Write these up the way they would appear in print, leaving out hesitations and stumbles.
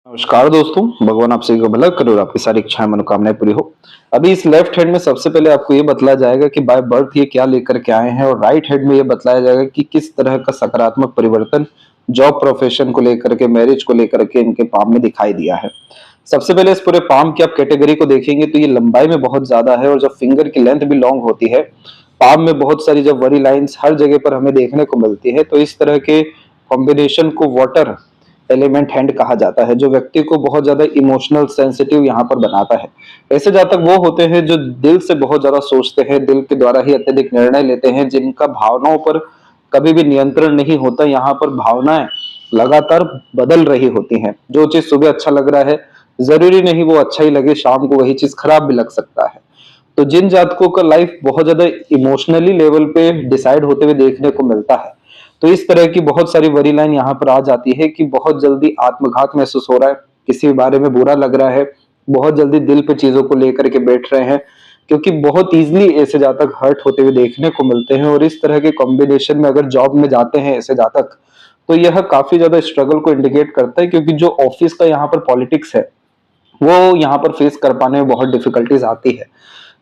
नमस्कार दोस्तों, भगवान आप सभी को भला करे और आपकी सारी इच्छाएं मनोकामनाएं पूरी हो। अभी इस लेफ्ट हैंड में सबसे पहले आपको ये बतलाया जाएगा कि बाय बर्थ ये क्या लेकर के आए हैं, और राइट हैंड में ये बतलाया जाएगा कि किस तरह का सकारात्मक परिवर्तन जॉब प्रोफेशन को लेकर के, मैरिज को लेकर के इनके पाम में दिखाई दिया है। सबसे पहले इस पूरे पाम की आप कैटेगरी को देखेंगे तो ये लंबाई में बहुत ज्यादा है, और जब फिंगर की लेंथ भी लॉन्ग होती है, पाम में बहुत सारी जब वरी लाइंस हर जगह पर हमें देखने को मिलती है, तो इस तरह के कॉम्बिनेशन को वाटर एलिमेंट हैंड कहा जाता है, जो व्यक्ति को बहुत ज्यादा इमोशनल सेंसिटिव यहाँ पर बनाता है। ऐसे जातक वो होते हैं जो दिल से बहुत ज्यादा सोचते हैं, दिल के द्वारा ही अत्यधिक निर्णय लेते हैं, जिनका भावनाओं पर कभी भी नियंत्रण नहीं होता। यहाँ पर भावनाएं लगातार बदल रही होती हैं। जो चीज सुबह अच्छा लग रहा है, जरूरी नहीं वो अच्छा ही लगे, शाम को वही चीज खराब भी लग सकता है। तो जिन जातकों का लाइफ बहुत ज्यादा इमोशनली लेवल पे डिसाइड होते हुए देखने को मिलता है, तो इस तरह की बहुत सारी वरी लाइन यहाँ पर आ जाती है कि बहुत जल्दी आत्मघात महसूस हो रहा है, किसी बारे में बुरा लग रहा है, बहुत जल्दी दिल पे चीजों को लेकर के बैठ रहे हैं, क्योंकि बहुत इजीली ऐसे जातक हर्ट होते हुए देखने को मिलते हैं। और इस तरह के कॉम्बिनेशन में अगर जॉब में जाते हैं ऐसे जातक, तो यह काफी ज्यादा स्ट्रगल को इंडिकेट करता है, क्योंकि जो ऑफिस का यहाँ पर पॉलिटिक्स है वो यहाँ पर फेस कर पाने में बहुत डिफिकल्टीज आती है।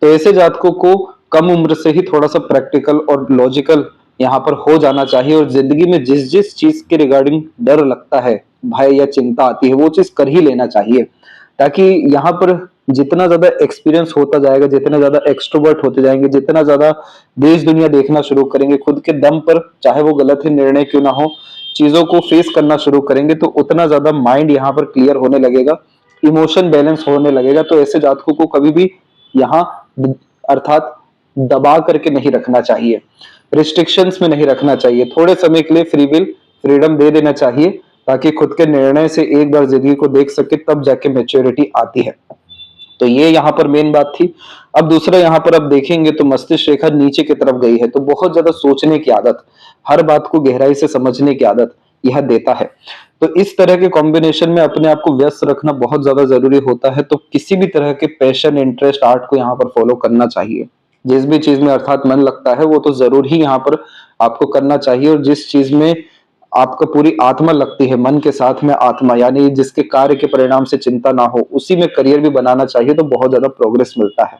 तो ऐसे जातकों को कम उम्र से ही थोड़ा सा प्रैक्टिकल और लॉजिकल यहाँ पर हो जाना चाहिए, और जिंदगी में जिस जिस चीज के रिगार्डिंग डर लगता है, भय या चिंता आती है, वो चीज कर ही लेना चाहिए, ताकि यहाँ पर जितना ज्यादा एक्सपीरियंस होता जाएगा, जितना ज्यादा एक्सट्रोवर्ट होते जाएंगे, जितना ज्यादा देश दुनिया देखना शुरू करेंगे खुद के दम पर, चाहे वो गलत ही निर्णय क्यों ना हो, चीजों को फेस करना शुरू करेंगे, तो उतना ज्यादा माइंड यहाँ पर क्लियर होने लगेगा, इमोशन बैलेंस होने लगेगा। तो ऐसे जातकों को कभी भी यहाँ अर्थात दबा करके नहीं रखना चाहिए, रिस्ट्रिक्शंस में नहीं रखना चाहिए, थोड़े समय के लिए फ्री विल फ्रीडम दे देना चाहिए, ताकि खुद के निर्णय से एक बार जिंदगी को देख सके, तब जाके मैच्योरिटी आती है। तो ये यहाँ पर मेन बात थी। अब दूसरा यहाँ पर अब देखेंगे तो मस्तिष्क रेखा नीचे की तरफ गई है, तो बहुत ज्यादा सोचने की आदत, हर बात को गहराई से समझने की आदत यह देता है। तो इस तरह के कॉम्बिनेशन में अपने आप को व्यस्त रखना बहुत ज्यादा जरूरी होता है। तो किसी भी तरह के पैशन, इंटरेस्ट, आर्ट को यहाँ पर फॉलो करना चाहिए। जिस भी चीज में अर्थात मन लगता है वो तो जरूर ही यहाँ पर आपको करना चाहिए, और जिस चीज में आपका पूरी आत्मा लगती है, मन के साथ में आत्मा, यानी जिसके कार्य के परिणाम से चिंता ना हो, उसी में करियर भी बनाना चाहिए, तो बहुत ज्यादा प्रोग्रेस मिलता है।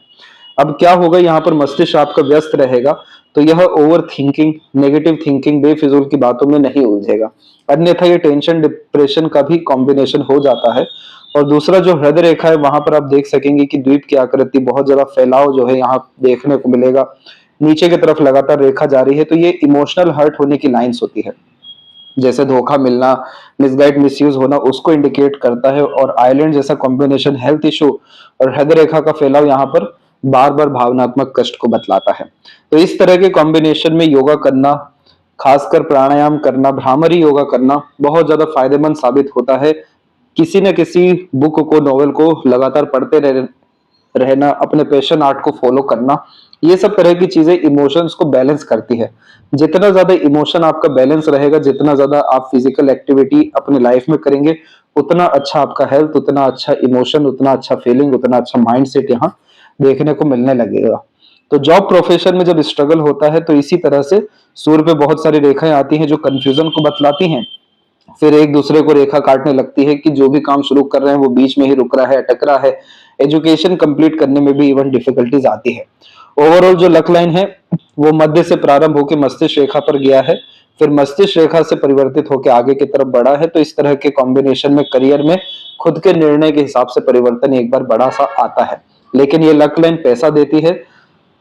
अब क्या होगा, यहाँ पर मस्तिष्क आपका व्यस्त रहेगा, तो यह ओवर थिंकिंग, नेगेटिव थिंकिंग, बेफिजूल की बातों में नहीं उलझेगा, अन्यथा ये टेंशन, डिप्रेशन का भी कॉम्बिनेशन हो जाता है। और दूसरा जो हृदय रेखा है, वहां पर आप देख सकेंगे कि द्वीप की आकृति, बहुत ज्यादा फैलाव जो है यहाँ देखने को मिलेगा, नीचे की तरफ लगातार रेखा जा रही है, तो ये इमोशनल हर्ट होने की लाइंस होती है, जैसे धोखा मिलना, मिसगाइड, मिसयूज होना, उसको इंडिकेट करता है। और आइलैंड जैसा कॉम्बिनेशन हेल्थ इशू और हृदय रेखा का फैलाव यहाँ पर बार बार भावनात्मक कष्ट को बतलाता है। तो इस तरह के कॉम्बिनेशन में योगा करना, खासकर प्राणायाम करना, भ्रामरी योगा करना बहुत ज्यादा फायदेमंद साबित होता है। किसी न किसी बुक को, नॉवेल को लगातार पढ़ते रहना, अपने पैशन आर्ट को फॉलो करना, ये सब तरह की चीजें इमोशंस को बैलेंस करती है। जितना ज्यादा इमोशन आपका बैलेंस रहेगा, जितना ज्यादा आप फिजिकल एक्टिविटी अपनी लाइफ में करेंगे, उतना अच्छा आपका हेल्थ, उतना अच्छा इमोशन, उतना अच्छा फीलिंग, उतना अच्छा माइंड सेट यहाँ देखने को मिलने लगेगा। तो जॉब प्रोफेशन में जब स्ट्रगल होता है, तो इसी तरह से सूर्य पे बहुत सारी रेखाएं आती हैं जो कंफ्यूजन को बतलाती हैं, फिर एक दूसरे को रेखा काटने लगती है कि जो भी काम शुरू कर रहे हैं वो बीच में ही रुक रहा है, अटक रहा है, एजुकेशन कंप्लीट करने में भी इवन डिफिकल्टीज आती है। ओवरऑल जो लक लाइन है वो मध्य से प्रारंभ होकर मस्तिष्क रेखा पर गया है, फिर मस्तिष्क रेखा से परिवर्तित होकर आगे की तरफ बढ़ा है। तो इस तरह के कॉम्बिनेशन में करियर में खुद के निर्णय के हिसाब से परिवर्तन एक बार बड़ा सा आता है। लेकिन ये लक लाइन पैसा देती है,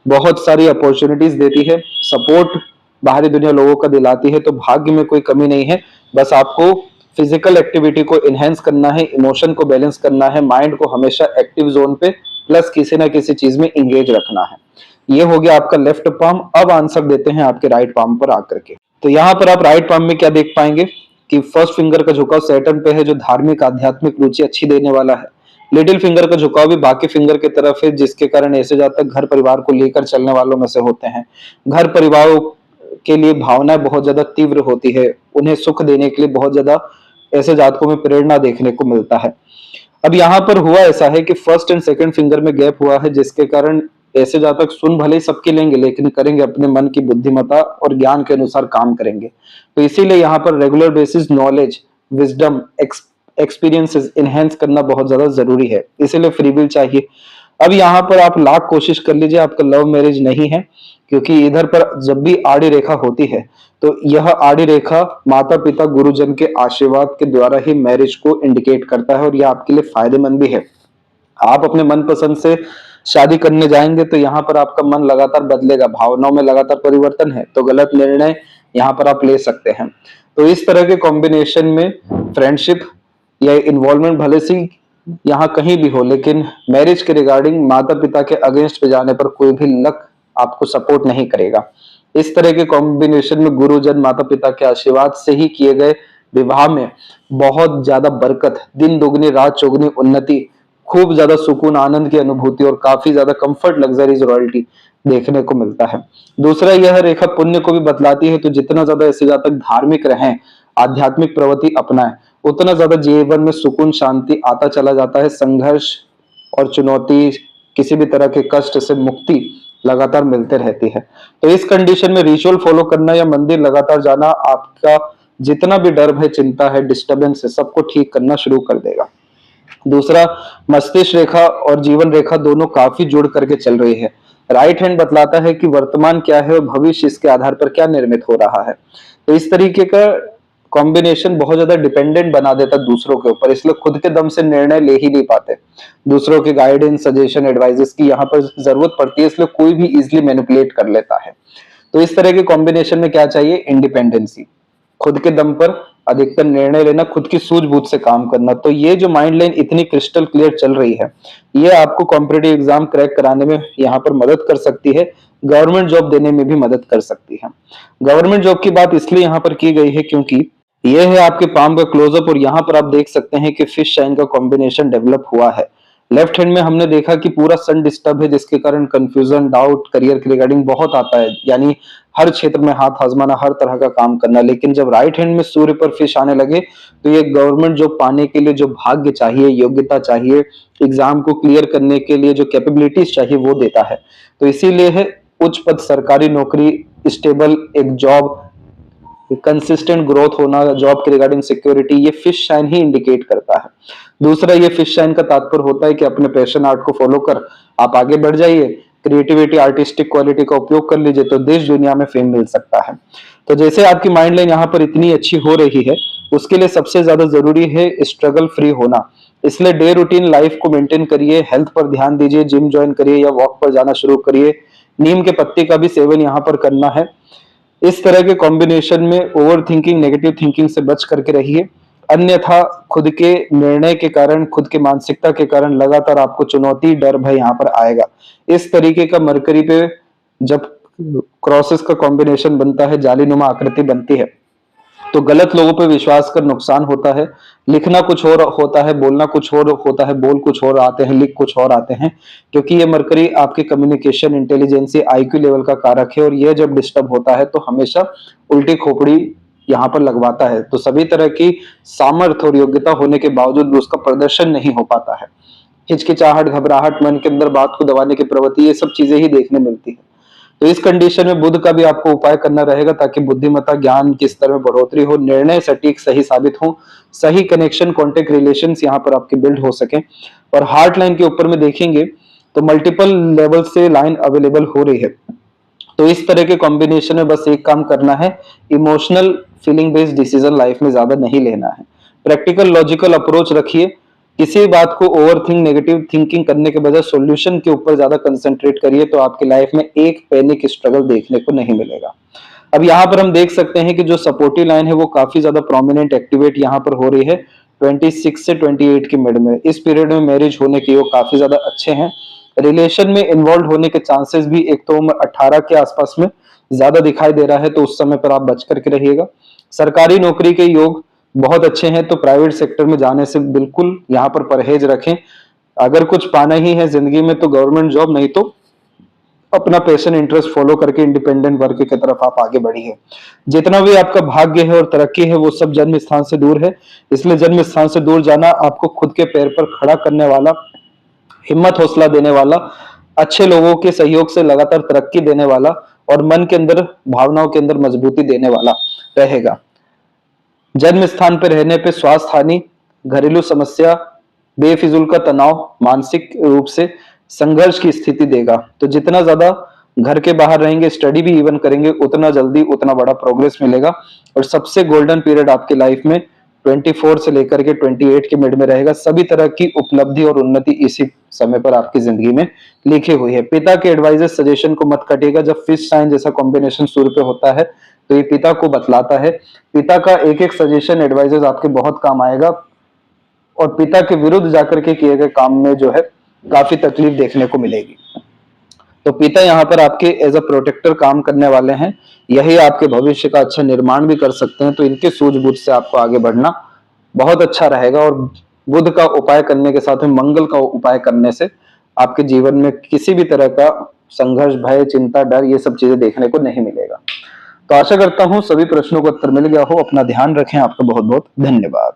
बहुत सारी अपॉर्चुनिटीज देती है, सपोर्ट बाहरी दुनिया लोगों का दिलाती है, तो भाग्य में कोई कमी नहीं है। बस आपको फिजिकल एक्टिविटी को इनहेंस करना है, इमोशन को बैलेंस करना है, माइंड को हमेशा एक्टिव जोन पे प्लस किसी ना किसी चीज में इंगेज रखना है। ये हो गया आपका लेफ्ट पाम। अब आंसर देते हैं आपके राइट पाम पर आकर के। तो यहाँ पर आप राइट पाम में क्या देख पाएंगे कि फर्स्ट फिंगर का झुकाव सैटर्न पे है, जो धार्मिक आध्यात्मिक रुचि अच्छी देने वाला है। लिटिल फिंगर का झुकाव भी बाकी फिंगर की तरफ है, जिसके कारण ऐसे जातक घर परिवार को लेकर चलने वालों में से होते हैं। घर परिवारों के लिए भावनाएं बहुत ज्यादा तीव्र होती है, उन्हें सुख देने के लिए बहुत ज्यादा ऐसे जातकों में प्रेरणा देखने को मिलता है। अब यहाँ पर हुआ ऐसा है कि फर्स्ट एंड सेकंड फिंगर में गैप हुआ है, जिसके कारण ऐसे जातक सुन भले ही सबके लेंगे, लेकिन करेंगे अपने मन की बुद्धिमत्ता और ज्ञान के अनुसार काम करेंगे। तो इसीलिए यहाँ पर regular basis knowledge, wisdom, experiences enhance करना बहुत ज्यादा जरूरी है, इसीलिए फ्री विल चाहिए। अब यहाँ पर आप लाख कोशिश कर लीजिए, आपका लव मैरिज नहीं है, क्योंकि इधर पर जब भी आड़ी रेखा होती है तो यह आड़ी रेखा माता पिता गुरुजन के आशीर्वाद के द्वारा ही मैरिज को इंडिकेट करता है, और यह आपके लिए फायदेमंद भी है। आप अपने मनपसंद से शादी करने जाएंगे तो यहाँ पर आपका मन लगातार बदलेगा, भावनाओं में लगातार परिवर्तन है, तो गलत निर्णय यहाँ पर आप ले सकते हैं। तो इस तरह के कॉम्बिनेशन में फ्रेंडशिप या इन्वॉल्वमेंट भले से यहाँ कहीं भी हो, लेकिन मैरिज के रिगार्डिंग माता पिता के अगेंस्ट पे जाने पर कोई भी लक आपको सपोर्ट नहीं करेगा। इस तरह के कॉम्बिनेशन में गुरुजन माता पिता के आशीर्वाद से ही किए गए विवाह में बहुत ज्यादा बरकत, दिन दोगुनी रात चौगुनी उन्नति, खूब ज्यादा सुकून आनंद की अनुभूति और काफी ज्यादा कंफर्ट लग्जरीज रॉयल्टी देखने को मिलता है। दूसरा, यह रेखा पुण्य को भी बतलाती है, तो जितना ज्यादा ऐसे जातक धार्मिक रहें, आध्यात्मिक प्रवृत्ति अपनाएं, उतना ज्यादा जीवन में सुकून शांति आता चला जाता है। संघर्ष और चुनौती, किसी भी तरह के कष्ट से मुक्ति लगातार मिलते रहती है। तो इस कंडीशन में रिचुअल फॉलो करना या मंदिर लगातार जाना आपका जितना भी डर है, चिंता है, डिस्टर्बेंस है, सबको ठीक करना शुरू कर देगा। दूसरा, मस्तिष्क रेखा और जीवन रेखा दोनों काफी जुड़ करके चल रही है। राइट हैंड बतलाता है कि वर्तमान क्या है और भविष्य इसके आधार पर क्या निर्मित हो रहा है। तो इस तरीके का कॉम्बिनेशन बहुत ज्यादा डिपेंडेंट बना देता है दूसरों के ऊपर, इसलिए खुद के दम से निर्णय ले ही नहीं पाते। दूसरों के गाइडेंस, सजेशन, एडवाइजेस की यहाँ पर जरूरत पड़ती है, इसलिए कोई भी इजिली मैनिपुलेट कर लेता है। तो इस तरह के कॉम्बिनेशन में क्या चाहिए? इंडिपेंडेंसी, खुद के दम पर अधिकतर निर्णय लेना, खुद की सूझबूझ से काम करना। तो ये जो माइंड लाइन इतनी क्रिस्टल क्लियर चल रही है, ये आपको कॉम्पिटिटिव एग्जाम क्रैक कराने में यहाँ पर मदद कर सकती है, गवर्नमेंट जॉब देने में भी मदद कर सकती है। गवर्नमेंट जॉब की बात इसलिए यहाँ पर की गई है क्योंकि ये है आपके पाम का क्लोजअप, और यहाँ पर आप देख सकते हैं कि फिश साइन का कॉम्बिनेशन डेवलप हुआ है। लेफ्ट हैंड में हमने देखा कि पूरा सन डिस्टर्ब है, जिसके कारण कंफ्यूजन, डाउट, करियर के रिगार्डिंग बहुत आता है, यानी हर क्षेत्र में हाथ आजमाना, हर तरह का काम करना। लेकिन जब राइट हैंड में सूर्य पर फिश आने लगे तो ये गवर्नमेंट जॉब पाने के लिए जो भाग्य चाहिए, योग्यता चाहिए, एग्जाम को क्लियर करने के लिए जो कैपेबिलिटीज चाहिए, वो देता है। तो इसीलिए है उच्च पद, सरकारी नौकरी, स्टेबल एक जॉब, कंसिस्टेंट ग्रोथ होना, जॉब के रिगार्डिंग सिक्योरिटी, ये फिश साइन ही इंडिकेट करता है। दूसरा, ये फिश साइन का तात्पर्य होता है कि अपने पैशन आर्ट को फॉलो कर आप आगे बढ़ जाइए, क्रिएटिविटी, आर्टिस्टिक क्वालिटी का उपयोग कर लीजिए, तो देश दुनिया में फेम मिल सकता है। तो जैसे आपकी माइंड लाइन यहाँ पर इतनी अच्छी हो रही है, उसके लिए सबसे ज्यादा जरूरी है स्ट्रगल फ्री होना। इसलिए डे रूटीन लाइफ को मेंटेन करिए, हेल्थ पर ध्यान दीजिए, जिम ज्वाइन करिए या वॉक पर जाना शुरू करिए, नीम के पत्ते का भी सेवन यहाँ पर करना है। इस तरह के कॉम्बिनेशन में ओवर थिंकिंग, नेगेटिव थिंकिंग से बच करके रहिए, अन्यथा खुद के निर्णय के कारण, खुद के मानसिकता के कारण लगातार आपको चुनौती, डर, भय यहाँ पर आएगा। इस तरीके का मरकरी पे जब क्रॉसेस का कॉम्बिनेशन बनता है, जालीनुमा आकृति बनती है, तो गलत लोगों पे विश्वास कर नुकसान होता है। लिखना कुछ और होता है, बोलना कुछ और होता है, बोल कुछ और आते हैं, लिख कुछ और आते हैं, क्योंकि ये मरकरी आपके कम्युनिकेशन, इंटेलिजेंसी, आईक्यू लेवल का कारक है, और ये जब डिस्टर्ब होता है तो हमेशा उल्टी खोपड़ी यहाँ पर लगवाता है। तो सभी तरह की सामर्थ्य और योग्यता होने के बावजूद भी उसका प्रदर्शन नहीं हो पाता है। हिचकिचाहट, घबराहट, मन के अंदर बात को दबाने की प्रवृत्ति, ये सब चीजें ही देखने मिलती है। तो इस कंडीशन में बुध का भी आपको उपाय करना रहेगा, ताकि बुद्धिमत्ता, ज्ञान की स्तर में बढ़ोतरी हो, निर्णय सटीक सही साबित हो, सही कनेक्शन, कॉन्टेक्ट, रिलेशंस यहाँ पर आपके बिल्ड हो सके। और हार्ट लाइन के ऊपर में देखेंगे तो मल्टीपल लेवल से लाइन अवेलेबल हो रही है। तो इस तरह के कॉम्बिनेशन में बस एक काम करना है, emotional feeling based decision life में ज्यादा नहीं लेना है, प्रैक्टिकल लॉजिकल अप्रोच रखिए, किसी बात को ओवर थिंक, नेगेटिव थिंकिंग करने के बजाय सॉल्यूशन के ऊपर ज्यादा कंसंट्रेट करिए, तो आपकी लाइफ में एक पैनिक स्ट्रगल देखने को नहीं मिलेगा। अब यहाँ पर हम देख सकते हैं कि जो सपोर्टिव लाइन है वो काफी ज्यादा प्रोमिनेंट एक्टिवेट यहाँ पर हो रही है 26 से 28 की मिड में। इस पीरियड में मैरिज होने के योग काफी ज्यादा अच्छे हैं। रिलेशन में इन्वॉल्व होने के चांसेस भी एक तो 18 के आसपास में ज्यादा दिखाई दे रहा है, तो उस समय पर आप बच करके रहिएगा। सरकारी नौकरी के योग बहुत अच्छे हैं, तो प्राइवेट सेक्टर में जाने से बिल्कुल यहाँ पर परहेज रखें। अगर कुछ पाना ही है जिंदगी में तो गवर्नमेंट जॉब, नहीं तो अपना पैशन, इंटरेस्ट फॉलो करके इंडिपेंडेंट वर्क की तरफ आप आगे बढ़िए। जितना भी आपका भाग्य है और तरक्की है वो सब जन्म स्थान से दूर है, इसलिए जन्म स्थान से दूर जाना आपको खुद के पैर पर खड़ा करने वाला, हिम्मत हौसला देने वाला, अच्छे लोगों के सहयोग से लगातार तरक्की देने वाला और मन के अंदर, भावनाओं के अंदर मजबूती देने वाला रहेगा। जन्म स्थान पर रहने पे स्वास्थ्य हानि, घरेलू समस्या, बेफिजूल का तनाव, मानसिक रूप से संघर्ष की स्थिति देगा। तो जितना ज्यादा घर के बाहर रहेंगे, स्टडी भी इवन करेंगे, उतना जल्दी उतना बड़ा प्रोग्रेस मिलेगा। और सबसे गोल्डन पीरियड आपकी लाइफ में 24 से लेकर के 28 के मिड में रहेगा। सभी तरह की उपलब्धि और उन्नति इसी समय पर आपकी जिंदगी में लिखी हुई है। पिता के एडवाइजेस सजेशन को मत काटिएगा। जब फिश साइन जैसा कॉम्बिनेशन सूर्य पे होता है तो ये पिता को बतलाता है। पिता का एक एक सजेशन एडवाइजेस आपके बहुत काम आएगा, और पिता के विरुद्ध जाकर के किए गए काम में जो है काफी तकलीफ देखने को मिलेगी। तो पिता यहाँ पर आपके एज अ प्रोटेक्टर काम करने वाले हैं। यही आपके भविष्य का अच्छा निर्माण भी कर सकते हैं। तो इनके सूझबूझ से आपको आगे बढ़ना बहुत अच्छा रहेगा। और बुध का उपाय करने के साथ में मंगल का उपाय करने से आपके जीवन में किसी भी तरह का संघर्ष, भय, चिंता, डर, ये सब चीजें देखने को नहीं मिलेगा। तो आशा करता हूं सभी प्रश्नों का उत्तर मिल गया हो। अपना ध्यान रखें। आपका बहुत बहुत धन्यवाद।